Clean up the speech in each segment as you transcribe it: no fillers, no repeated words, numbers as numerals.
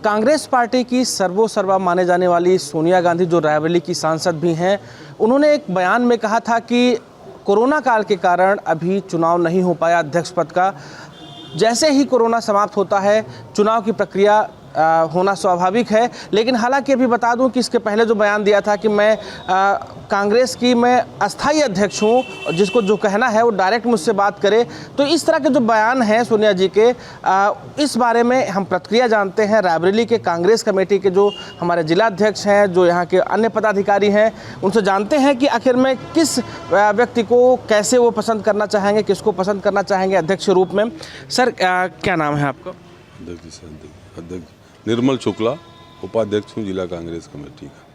Congress party की सर्वा माने जाने वाली सोनिया गांधी, जो रायबरेली की सांसद भी हैं, उन्होंने एक बयान में कहा था कि कोरोना काल के कारण अभी चुनाव नहीं हो पाया अध्यक्ष पद का। जैसे ही कोरोना समाप्त होता है, चुनाव की प्रक्रिया होना स्वाभाविक है। लेकिन हालांकि अभी बता दूं कि इसके पहले जो बयान दिया था कि मैं कांग्रेस की मैं अस्थाई अध्यक्ष हूं, जिसको जो कहना है वो डायरेक्ट मुझसे बात करे। तो इस तरह के जो बयान हैं सोनिया जी के, इस बारे में हम प्रतिक्रिया जानते हैं। रायबरेली के कांग्रेस कमेटी के जो हमारे जिला अध्यक्ष हैं, जो यहाँ के अन्य पदाधिकारी हैं, उनसे जानते हैं कि आखिर में किस व्यक्ति को कैसे वो पसंद करना चाहेंगे, किसको पसंद करना चाहेंगे अध्यक्ष के रूप में। सर, क्या नाम है आपका? अध्यक्ष निर्मल शुक्ला, उपाध्यक्ष हूँ जिला कांग्रेस कमेटी का।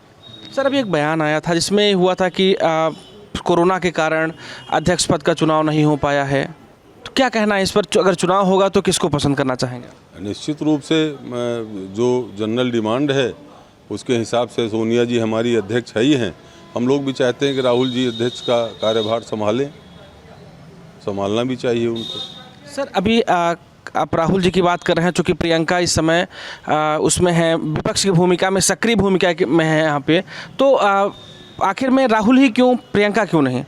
सर, अभी एक बयान आया था जिसमें हुआ था कि कोरोना के कारण अध्यक्ष पद का चुनाव नहीं हो पाया है। तो क्या कहना है इस पर? अगर चुनाव होगा तो किसको पसंद करना चाहेंगे? निश्चित रूप से जो जनरल डिमांड है उसके हिसाब से सोनिया जी हमारी अध्यक्ष है ही हैं। हम लोग भी चाहते हैं कि राहुल जी अध्यक्ष का कार्यभार संभालना भी चाहिए उनको। सर, अभी आप राहुल जी की बात कर रहे हैं, चूँकि प्रियंका इस समय उसमें है, विपक्ष की भूमिका में, सक्रिय भूमिका में है यहाँ पे। तो आखिर में राहुल ही क्यों, प्रियंका क्यों नहीं?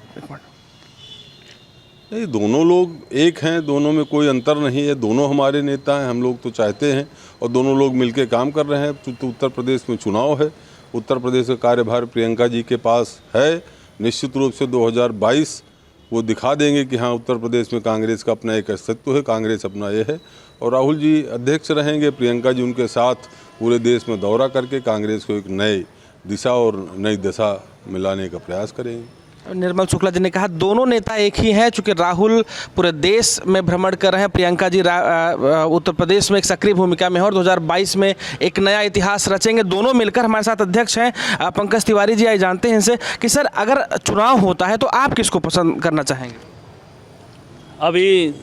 नहीं, दोनों लोग एक हैं, दोनों में कोई अंतर नहीं है। दोनों हमारे नेता हैं, हम लोग तो चाहते हैं और दोनों लोग मिलकर काम कर रहे हैं। तो उत्तर प्रदेश में चुनाव है, उत्तर प्रदेश का कार्यभार प्रियंका जी के पास है। निश्चित रूप से 2022 वो दिखा देंगे कि हाँ, उत्तर प्रदेश में कांग्रेस का अपना एक अस्तित्व है, कांग्रेस अपना ये है। और राहुल जी अध्यक्ष रहेंगे, प्रियंका जी उनके साथ पूरे देश में दौरा करके कांग्रेस को एक नई दिशा और नई दशा मिलाने का प्रयास करेंगे। निर्मल शुक्ला जी ने कहा दोनों नेता एक ही हैं, चूँकि राहुल पूरे देश में भ्रमण कर रहे हैं, प्रियंका जी उत्तर प्रदेश में एक सक्रिय भूमिका में है और 2022 में एक नया इतिहास रचेंगे। दोनों मिलकर हमारे साथ अध्यक्ष हैं पंकज तिवारी जी। आइए जानते हैं इनसे कि सर, अगर चुनाव होता है तो आप किसको पसंद करना चाहेंगे? अभी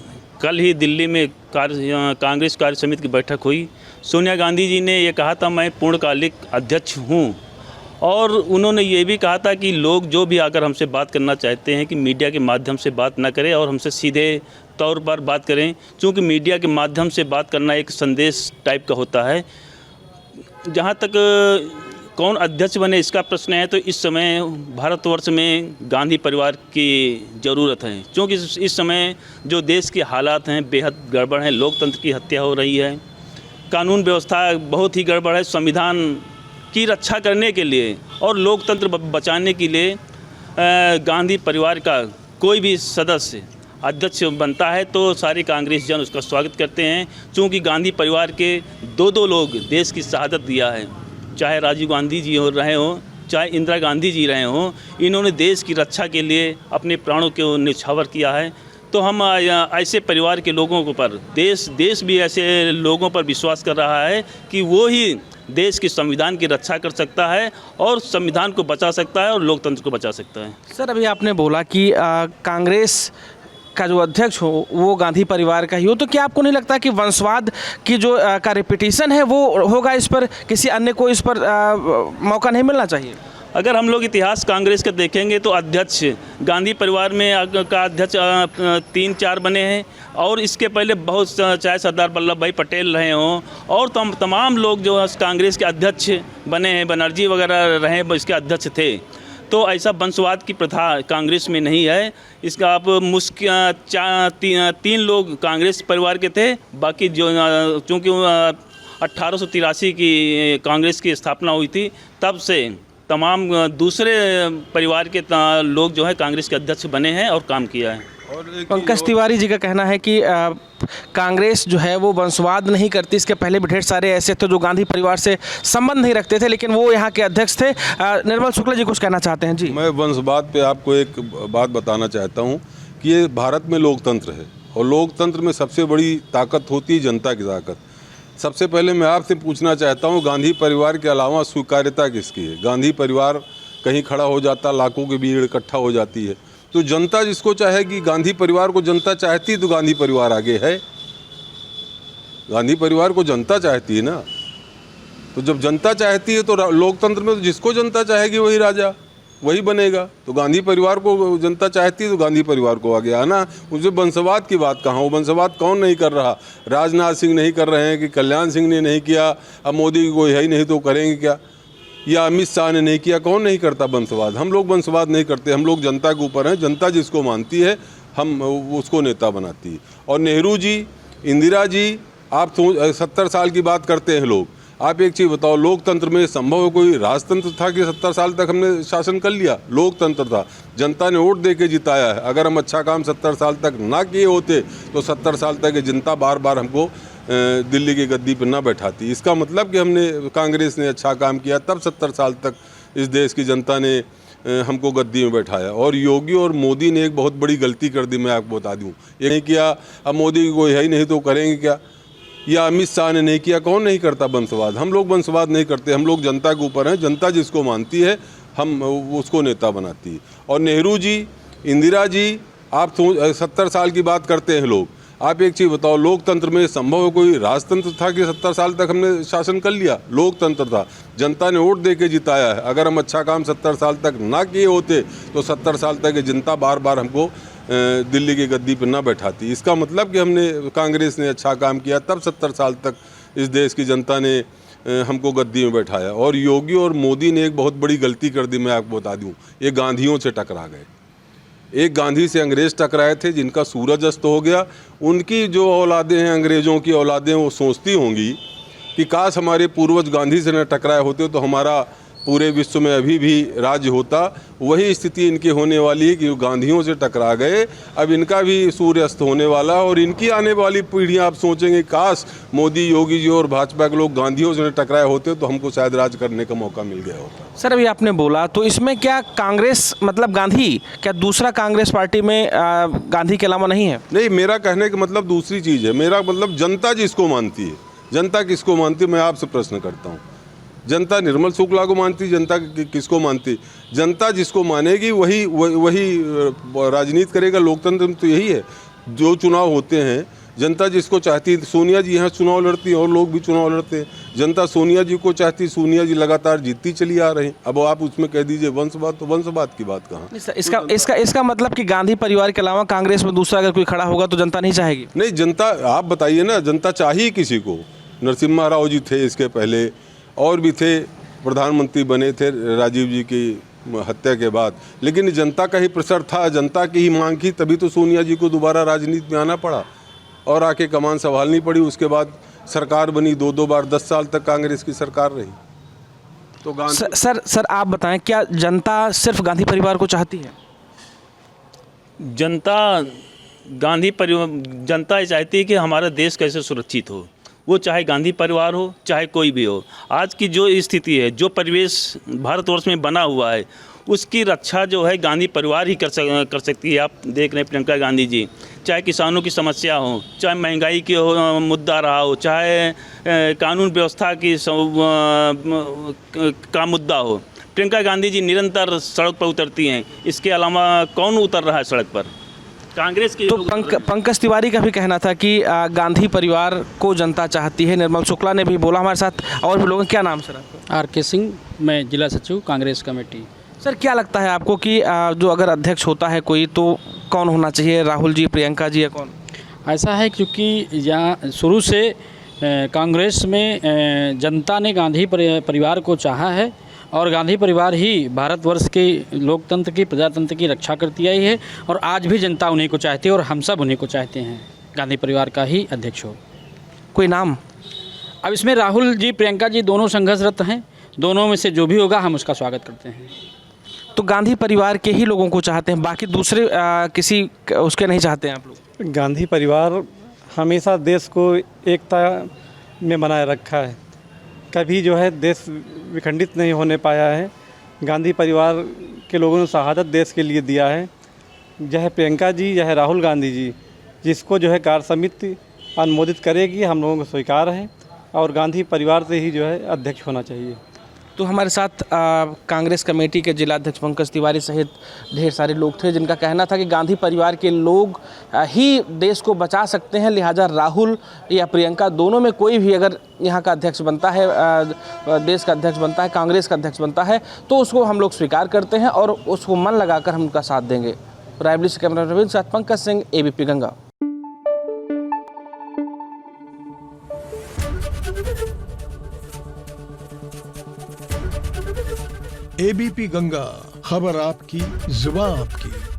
कल ही दिल्ली में कांग्रेस कार्य समिति की बैठक हुई। सोनिया गांधी जी ने ये कहा था मैं पूर्णकालिक अध्यक्ष हूँ, और उन्होंने ये भी कहा था कि लोग जो भी आकर हमसे बात करना चाहते हैं कि मीडिया के माध्यम से बात ना करें और हमसे सीधे तौर पर बात करें, क्योंकि मीडिया के माध्यम से बात करना एक संदेश टाइप का होता है। जहाँ तक कौन अध्यक्ष बने इसका प्रश्न है, तो इस समय भारतवर्ष में गांधी परिवार की ज़रूरत है, क्योंकि इस समय जो देश के हालात हैं बेहद गड़बड़ हैं। लोकतंत्र की हत्या हो रही है, कानून व्यवस्था बहुत ही गड़बड़ है। संविधान की रक्षा करने के लिए और लोकतंत्र बचाने के लिए गांधी परिवार का कोई भी सदस्य अध्यक्ष बनता है तो सारे कांग्रेस जन उसका स्वागत करते हैं, क्योंकि गांधी परिवार के दो लोग देश की शहादत दिया है। चाहे राजीव गांधी जी रहे हों, चाहे इंदिरा गांधी जी रहे हों, इन्होंने देश की रक्षा के लिए अपने प्राणों को न्यौछावर किया है। तो हम ऐसे परिवार के लोगों को पर देश भी ऐसे लोगों पर विश्वास कर रहा है कि वो ही देश की संविधान की रक्षा कर सकता है और संविधान को बचा सकता है और लोकतंत्र को बचा सकता है। सर, अभी आपने बोला कि कांग्रेस का जो अध्यक्ष हो वो गांधी परिवार का ही हो, तो क्या आपको नहीं लगता कि वंशवाद की जो का रिपीटिशन है वो होगा, इस पर किसी अन्य को इस पर मौका नहीं मिलना चाहिए? अगर हम लोग इतिहास कांग्रेस का देखेंगे तो अध्यक्ष गांधी परिवार में का अध्यक्ष 3-4 बने हैं, और इसके पहले बहुत, चाहे सरदार वल्लभ भाई पटेल रहे हों और तमाम लोग जो कांग्रेस के अध्यक्ष बने हैं, बनर्जी वगैरह रहे, इसके अध्यक्ष थे। तो ऐसा वंशवाद की प्रथा कांग्रेस में नहीं है। इसका आप मुश्किल 3 लोग कांग्रेस परिवार के थे, बाकी जो चूँकि 1883 की कांग्रेस की स्थापना हुई थी, तब से तमाम दूसरे परिवार के लोग जो है कांग्रेस के अध्यक्ष बने हैं और काम किया है। पंकज तिवारी जी का कहना है कि कांग्रेस जो है वो वंशवाद नहीं करती। इसके पहले भी ढेर सारे ऐसे थे जो गांधी परिवार से संबंध नहीं रखते थे, लेकिन वो यहाँ के अध्यक्ष थे। निर्मल शुक्ला जी कुछ कहना चाहते हैं? जी, मैं वंशवाद पे आपको एक बात बताना चाहता हूँ कि ये भारत में लोकतंत्र है और लोकतंत्र में सबसे बड़ी ताकत होती है जनता की ताकत। सबसे पहले मैं आपसे पूछना चाहता हूँ, गांधी परिवार के अलावा स्वीकार्यता किसकी है? गांधी परिवार कहीं खड़ा हो जाता, लाखों की भीड़ इकट्ठा हो जाती है, तो जनता जिसको चाहेगी, गांधी परिवार को जनता चाहती है तो गांधी परिवार आगे है। गांधी परिवार को जनता चाहती है ना, तो जब जनता चाहती है तो लोकतंत्र में तो जिसको जनता चाहेगी वही राजा। वही बनेगा। तो गांधी परिवार को जनता चाहती है तो गांधी परिवार को आगे आना। उनसे वंशवाद की बात कहाँ, वो वंशवाद कौन नहीं कर रहा? राजनाथ सिंह नहीं कर रहे हैं कि कल्याण सिंह ने नहीं किया, अब मोदी कोई है ही नहीं तो करेंगे क्या, या अमित शाह ने नहीं किया? कौन नहीं करता वंशवाद? हम लोग वंशवाद नहीं करते, हम लोग जनता के ऊपर हैं। जनता जिसको मानती है हम उसको नेता बनाती है। और नेहरू जी, इंदिरा जी, आप 70 साल की बात करते हैं लोग। आप एक चीज़ बताओ, लोकतंत्र में संभव कोई राजतंत्र था कि 70 साल तक हमने शासन कर लिया? लोकतंत्र था, जनता ने वोट दे के जिताया है। अगर हम अच्छा काम 70 साल तक ना किए होते तो 70 साल तक जनता बार बार हमको दिल्ली की गद्दी पर ना बैठाती। इसका मतलब कि हमने, कांग्रेस ने अच्छा काम किया तब 70 साल तक इस देश की जनता ने हमको गद्दी में बैठाया। और योगी और मोदी ने एक बहुत बड़ी गलती कर दी, मैं आपको बता दूं। ये नहीं किया, अब मोदी कोई है ही नहीं तो करेंगे क्या, या अमित शाह ने नहीं किया? कौन नहीं करता वंशवाद? हम लोग वंशवाद नहीं करते, हम लोग जनता के ऊपर हैं। जनता जिसको मानती है हम उसको नेता बनाती है। और नेहरू जी, इंदिरा जी, आप 70 साल की बात करते हैं लोग। आप एक चीज़ बताओ, लोकतंत्र में संभव कोई राजतंत्र था कि 70 साल तक हमने शासन कर लिया? लोकतंत्र था, जनता ने वोट दे के जिताया है। अगर हम अच्छा काम 70 साल तक ना किए होते तो 70 साल तक जनता बार बार हमको दिल्ली की गद्दी पर ना बैठाती। इसका मतलब कि हमने, कांग्रेस ने अच्छा काम किया तब 70 साल तक इस देश की जनता ने हमको गद्दी में बैठाया। और योगी और मोदी ने एक बहुत बड़ी गलती कर दी, मैं आपको बता दूं। ये गांधियों से टकरा गए। एक गांधी से अंग्रेज़ टकराए थे जिनका सूरज अस्त हो गया। उनकी जो औलादें हैं, अंग्रेज़ों की औलादें, वो सोचती होंगी कि काश हमारे पूर्वज गांधी से न टकराए होते तो हमारा पूरे विश्व में अभी भी राज्य होता। वही स्थिति इनकी होने वाली है कि गांधियों से टकरा गए, अब इनका भी सूर्य अस्त होने वाला। और इनकी आने वाली पीढ़ियां आप सोचेंगे काश मोदी, योगी जी और भाजपा के लोग गांधियों से टकराए होते तो हमको शायद राज करने का मौका मिल गया होता। सर, अभी आपने बोला तो इसमें क्या कांग्रेस मतलब गांधी, क्या दूसरा कांग्रेस पार्टी में गांधी के अलावा नहीं है? नहीं, मेरा कहने का मतलब दूसरी चीज़ है। मेरा मतलब जनता जिसको मानती है, जनता किसको मानती है, मैं आपसे प्रश्न करता हूँ। जनता निर्मल शुक्ला को मानती, जनता किसको मानती? जनता जिसको मानेगी वही राजनीति करेगा। लोकतंत्र में तो यही है, जो चुनाव होते हैं जनता जिसको चाहती है। सोनिया जी यहाँ चुनाव लड़ती हैं और लोग भी चुनाव लड़ते हैं। जनता सोनिया जी को चाहती, सोनिया जी लगातार जीतती चली आ रही हैं। अब आप उसमें कह दीजिए वंशवाद, तो वंशवाद की बात कहाँ? इसका मतलब कि गांधी परिवार के अलावा कांग्रेस में दूसरा अगर कोई खड़ा होगा तो जनता नहीं चाहेगी? नहीं, जनता, आप बताइए ना, जनता चाहिए किसी को? नरसिम्हा राव जी थे इसके पहले, और भी थे, प्रधानमंत्री बने थे राजीव जी की हत्या के बाद, लेकिन जनता का ही प्रेशर था, जनता की ही मांग थी, तभी तो सोनिया जी को दोबारा राजनीति में आना पड़ा और आके कमान संभालनी पड़ी। उसके बाद सरकार बनी, दो बार 10 साल तक कांग्रेस की सरकार रही। तो गांधी सर आप बताएं, क्या जनता सिर्फ गांधी परिवार को चाहती है? जनता ये चाहती है कि हमारा देश कैसे सुरक्षित हो, वो चाहे गांधी परिवार हो चाहे कोई भी हो। आज की जो स्थिति है, जो परिवेश भारतवर्ष में बना हुआ है, उसकी रक्षा जो है गांधी परिवार ही कर सकती है। आप देख रहे हैं प्रियंका गांधी जी, चाहे किसानों की समस्या हो, चाहे महंगाई की मुद्दा रहा हो, चाहे कानून व्यवस्था की का मुद्दा हो, प्रियंका गांधी जी निरंतर सड़क पर उतरती हैं। इसके अलावा कौन उतर रहा है सड़क पर? कांग्रेस के। तो पंकज तिवारी का भी कहना था कि गांधी परिवार को जनता चाहती है। निर्मल शुक्ला ने भी बोला। हमारे साथ और भी लोग हैं। क्या नाम सर आपका? आर.के. सिंह, मैं जिला सचिव कांग्रेस कमेटी। सर, क्या लगता है आपको कि जो अगर अध्यक्ष होता है कोई तो कौन होना चाहिए? राहुल जी, प्रियंका जी, या कौन? ऐसा है क्योंकि यहाँ शुरू से कांग्रेस में जनता ने गांधी परिवार को चाहा है और गांधी परिवार ही भारतवर्ष के लोकतंत्र की, प्रजातंत्र की रक्षा करती आई है और आज भी जनता उन्हीं को चाहती है और हम सब उन्हीं को चाहते हैं, गांधी परिवार का ही अध्यक्ष हो। कोई नाम? अब इसमें राहुल जी, प्रियंका जी दोनों संघर्षरत हैं। दोनों में से जो भी होगा हम उसका स्वागत करते हैं। तो गांधी परिवार के ही लोगों को चाहते हैं, बाकी दूसरे किसी उसके नहीं चाहते हैं आप लोग? गांधी परिवार हमेशा देश को एकता में बनाए रखा है, कभी जो है देश विखंडित नहीं होने पाया है। गांधी परिवार के लोगों ने शहादत देश के लिए दिया है। चाहे प्रियंका जी, चाहे राहुल गांधी जी, जिसको जो है कार्य समिति अनुमोदित करेगी, हम लोगों को स्वीकार है और गांधी परिवार से ही जो है अध्यक्ष होना चाहिए। तो हमारे साथ कांग्रेस कमेटी के जिला अध्यक्ष पंकज तिवारी सहित ढेर सारे लोग थे जिनका कहना था कि गांधी परिवार के लोग ही देश को बचा सकते हैं, लिहाजा राहुल या प्रियंका दोनों में कोई भी अगर यहाँ का अध्यक्ष बनता है, देश का अध्यक्ष बनता है, कांग्रेस का अध्यक्ष बनता है तो उसको हम लोग स्वीकार करते हैं और उसको मन लगाकर हम उनका साथ देंगे। रायबरेली से कैमरा रविंद्र साथ पंकज सिंह, ABP गंगा। ABP गंगा, खबर आपकी, जुबान आपकी।